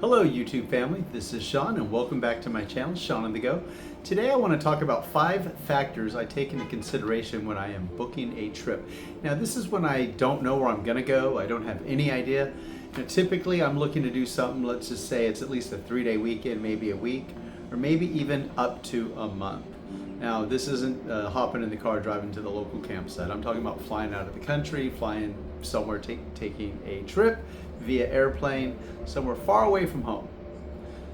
Hello YouTube family, this is Sean and welcome back to my channel, Sean on the Go. Today I want to talk about 5 factors I take into consideration when I am booking a trip. Now this is when I don't know where I'm going to go, I don't have any idea. Now, typically I'm looking to do something, let's just say it's at least a 3-day weekend, maybe a week, or maybe even up to a month. Now this isn't hopping in the car driving to the local campsite. I'm talking about flying out of the country, flying somewhere, taking a trip via airplane, somewhere far away from home.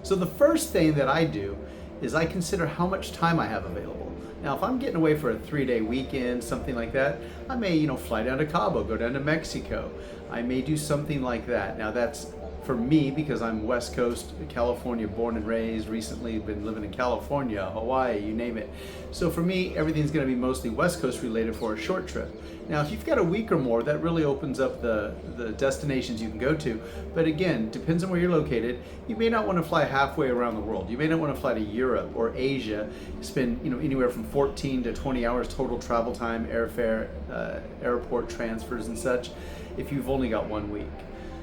So the first thing that I do is I consider how much time I have available. Now if I'm getting away for a 3-day weekend, something like that, I may fly down to Cabo, go down to Mexico. I may do something like that. Now that's for me because I'm West Coast, California, born and raised, recently been living in California, Hawaii, you name it. So for me, everything's gonna be mostly West Coast related for a short trip. Now, if you've got a week or more, that really opens up the destinations you can go to. But again, depends on where you're located. You may not wanna fly halfway around the world. You may not wanna fly to Europe or Asia, spend anywhere from 14 to 20 hours total travel time, airfare, airport transfers and such, if you've only got 1 week.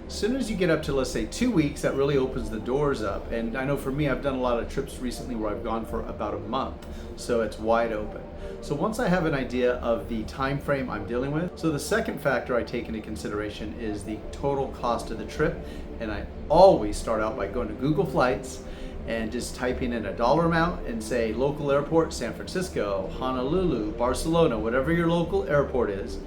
As soon as you get up to, let's say, 2 weeks, that really opens the doors up. And I know for me, I've done a lot of trips recently where I've gone for about a month, so it's wide open. So once I have an idea of the time frame I'm dealing with, so the second factor I take into consideration is the total cost of the trip. And I always start out by going to Google Flights and just typing in a dollar amount and say local airport, San Francisco, Honolulu, Barcelona, whatever your local airport is.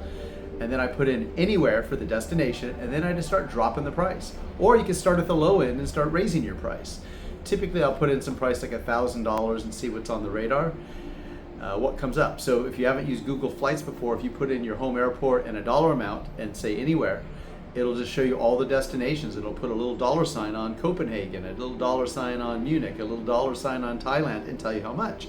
And then I put in anywhere for the destination, and then I just start dropping the price. Or you can start at the low end and start raising your price. Typically I'll put in some price like $1,000 and see what's on the radar, what comes up. So if you haven't used Google Flights before, if you put in your home airport and a dollar amount and say anywhere, it'll just show you all the destinations. It'll put a little dollar sign on Copenhagen, a little dollar sign on Munich, a little dollar sign on Thailand, and tell you how much.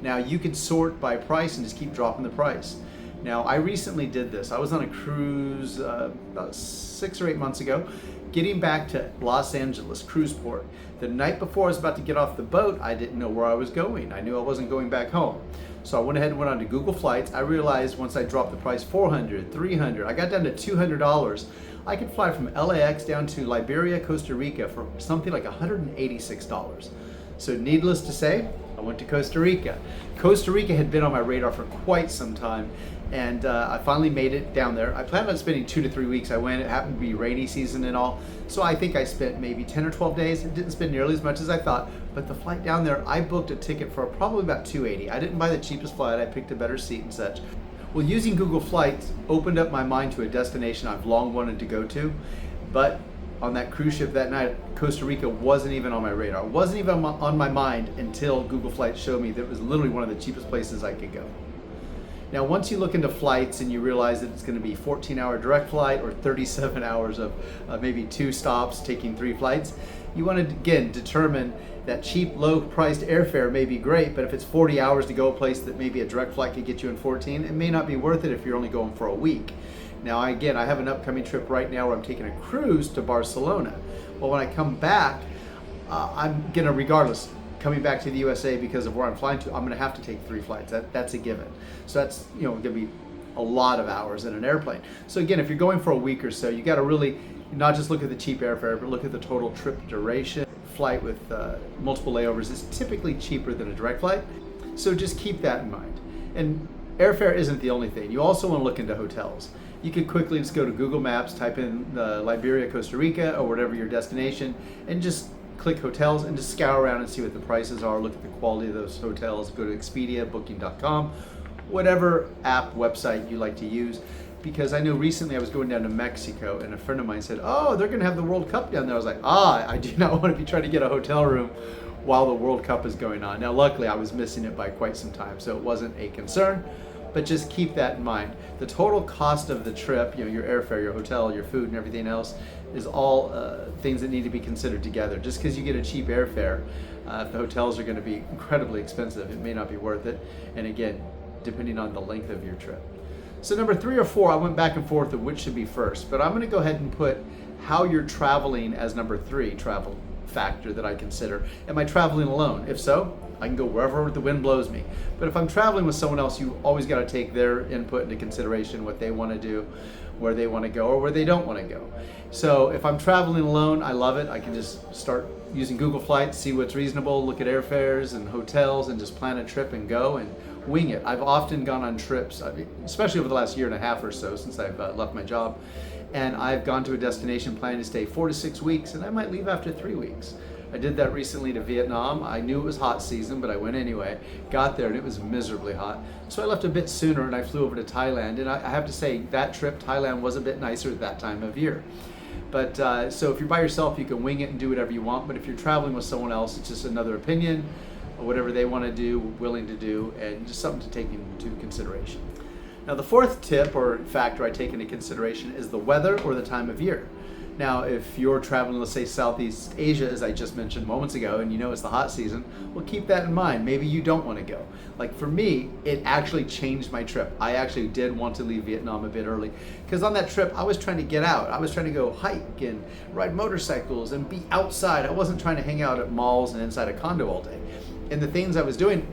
Now you can sort by price and just keep dropping the price. Now, I recently did this. I was on a cruise about 6 or 8 months ago, getting back to Los Angeles, cruise port. The night before I was about to get off the boat, I didn't know where I was going. I knew I wasn't going back home. So I went ahead and went on to Google Flights. I realized once I dropped the price, $400, $300, I got down to $200. I could fly from LAX down to Liberia, Costa Rica for something like $186. So needless to say, I went to Costa Rica. Costa Rica had been on my radar for quite some time, and I finally made it down there. I planned on spending 2 to 3 weeks. I went, it happened to be rainy season and all, so I think I spent maybe 10 or 12 days. It didn't spend nearly as much as I thought, but the flight down there, I booked a ticket for probably about $280. I didn't buy the cheapest flight, I picked a better seat and such. Well, using Google Flights opened up my mind to a destination I've long wanted to go to, but on that cruise ship that night, Costa Rica wasn't even on my radar. It wasn't even on my mind until Google Flights showed me that it was literally one of the cheapest places I could go. Now, once you look into flights and you realize that it's going to be 14-hour direct flight or 37 hours of maybe 2 stops, taking 3 flights, you want to, again, determine that cheap, low-priced airfare may be great, but if it's 40 hours to go a place that maybe a direct flight could get you in 14, it may not be worth it if you're only going for a week. Now, again, I have an upcoming trip right now where I'm taking a cruise to Barcelona. Well, when I come back, I'm gonna, regardless, coming back to the USA because of where I'm flying to, I'm gonna have to take 3 flights. That's a given. So that's gonna be a lot of hours in an airplane. So again, if you're going for a week or so, you gotta really not just look at the cheap airfare, but look at the total trip duration. Flight with multiple layovers is typically cheaper than a direct flight. So just keep that in mind. And airfare isn't the only thing. You also wanna look into hotels. You could quickly just go to Google Maps, type in Liberia, Costa Rica, or whatever your destination, and just click hotels and just scour around and see what the prices are, look at the quality of those hotels, go to Expedia, Booking.com, whatever app, website you like to use. Because I know recently I was going down to Mexico and a friend of mine said, oh, they're gonna have the World Cup down there. I was like, I do not want to be trying to get a hotel room while the World Cup is going on. Now, luckily I was missing it by quite some time, so it wasn't a concern. But just keep that in mind. The total cost of the trip, your airfare, your hotel, your food, and everything else is all things that need to be considered together. Just because you get a cheap airfare, if the hotels are going to be incredibly expensive, it may not be worth it. And again, depending on the length of your trip. So number 3 or 4, I went back and forth of which should be first, but I'm going to go ahead and put how you're traveling as number 3, travel. factor that I consider. Am I traveling alone? If so, I can go wherever the wind blows me. But if I'm traveling with someone else, you always got to take their input into consideration, what they want to do, where they want to go, or where they don't want to go. So if I'm traveling alone, I love it. I can just start using Google Flights, see what's reasonable, look at airfares and hotels, and just plan a trip and go and wing it. I've often gone on trips, especially over the last year and a half or so since I've left my job, and I've gone to a destination planning to stay 4 to 6 weeks, and I might leave after 3 weeks. I did that recently to Vietnam. I knew it was hot season, but I went anyway. Got there and it was miserably hot. So I left a bit sooner and I flew over to Thailand. And I have to say, that trip, Thailand was a bit nicer at that time of year. But so if you're by yourself, you can wing it and do whatever you want. But if you're traveling with someone else, it's just another opinion, or whatever they want to do, willing to do, and just something to take into consideration. Now, the fourth tip or factor I take into consideration is the weather or the time of year. Now, if you're traveling, let's say Southeast Asia, as I just mentioned moments ago, and you know it's the hot season, well, keep that in mind. Maybe you don't want to go. Like for me, it actually changed my trip. I actually did want to leave Vietnam a bit early because on that trip, I was trying to get out. I was trying to go hike and ride motorcycles and be outside. I wasn't trying to hang out at malls and inside a condo all day. And the things I was doing.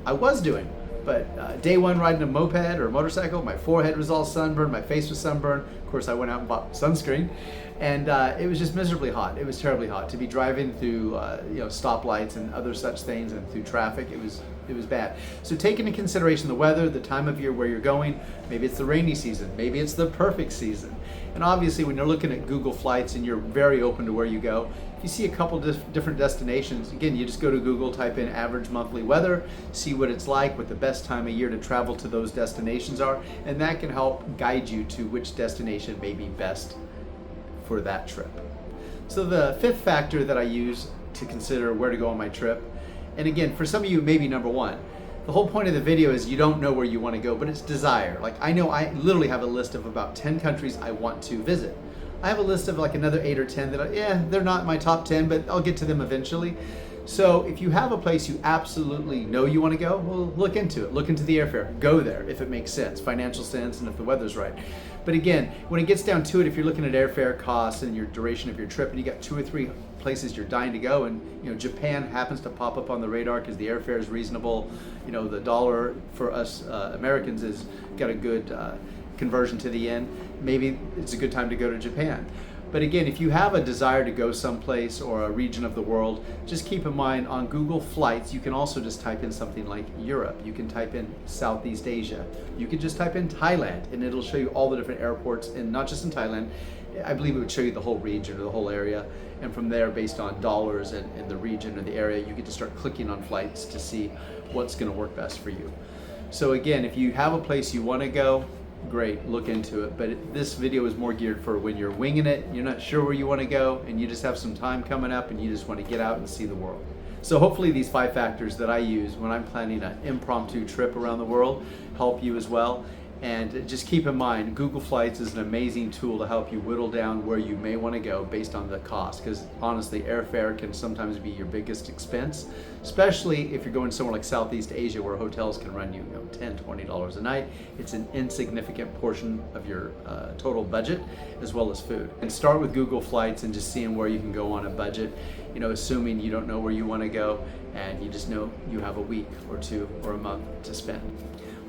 But day one riding a moped or a motorcycle, my forehead was all sunburned, my face was sunburned. Of course, I went out and bought sunscreen, and it was just miserably hot. It was terribly hot. To be driving through stoplights and other such things and through traffic, it was bad. So take into consideration the weather, the time of year where you're going. Maybe it's the rainy season, maybe it's the perfect season. And obviously when you're looking at Google Flights and you're very open to where you go, if you see a couple different destinations, again, you just go to Google, type in average monthly weather, see what it's like, what the best time of year to travel to those destinations are, and that can help guide you to which destination may be best for that trip. So the fifth factor that I use to consider where to go on my trip, and again, for some of you, maybe number one, the whole point of the video is you don't know where you want to go, but it's desire. Like I know I literally have a list of about 10 countries I want to visit. I have a list of like another 8 or 10 that they're not my top 10, but I'll get to them eventually. So if you have a place you absolutely know you want to go, well, look into it. Look into the airfare. Go there if it makes sense, financial sense, and if the weather's right. But again, when it gets down to it, if you're looking at airfare costs and your duration of your trip, and you got 2 or 3 places you're dying to go, and Japan happens to pop up on the radar because the airfare is reasonable. The dollar for us Americans has got a good conversion to the yen. Maybe it's a good time to go to Japan. But again, if you have a desire to go someplace or a region of the world, just keep in mind on Google Flights, you can also just type in something like Europe. You can type in Southeast Asia. You can just type in Thailand, and it'll show you all the different airports, and not just in Thailand. I believe it would show you the whole region or the whole area. And from there, based on dollars and the region or the area, you get to start clicking on flights to see what's going to work best for you. So again, if you have a place you want to go, great, look into it. But this video is more geared for when you're winging it, you're not sure where you want to go, and you just have some time coming up and you just want to get out and see the world. So hopefully these 5 factors that I use when I'm planning an impromptu trip around the world help you as well. And just keep in mind, Google Flights is an amazing tool to help you whittle down where you may want to go based on the cost. Because honestly, airfare can sometimes be your biggest expense, especially if you're going somewhere like Southeast Asia where hotels can run you $10, $20 a night. It's an insignificant portion of your total budget, as well as food. And start with Google Flights and just seeing where you can go on a budget, assuming you don't know where you want to go and you just know you have a week or 2 or a month to spend.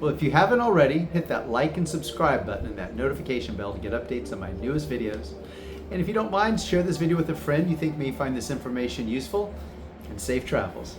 Well, if you haven't already, hit that like and subscribe button and that notification bell to get updates on my newest videos. And if you don't mind, share this video with a friend you think may find this information useful, and safe travels.